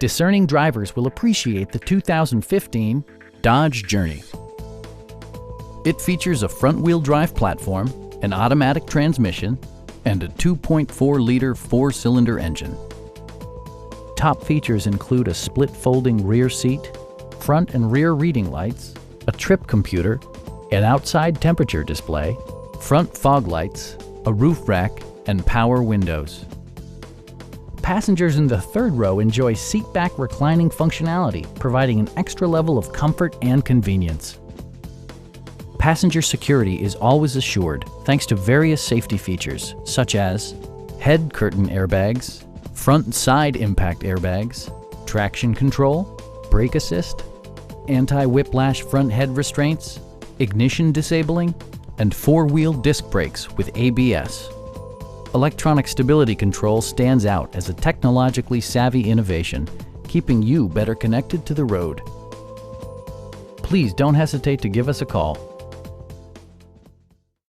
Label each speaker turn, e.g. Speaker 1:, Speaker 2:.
Speaker 1: Discerning drivers will appreciate the 2015 Dodge Journey. It features a front-wheel drive platform, an automatic transmission, and a 2.4-liter four-cylinder engine. Top features include a split folding rear seat, front and rear reading lights, a trip computer, an outside temperature display, front fog lights, a roof rack, and power windows. Passengers in the third row enjoy seat-back reclining functionality, providing an extra level of comfort and convenience. Passenger security is always assured thanks to various safety features such as head curtain airbags, front and side impact airbags, traction control, brake assist, anti-whiplash front head restraints, ignition disabling, and four-wheel disc brakes with ABS. Electronic stability control stands out as a technologically savvy innovation, keeping you better connected to the road. Please don't hesitate to give us a call.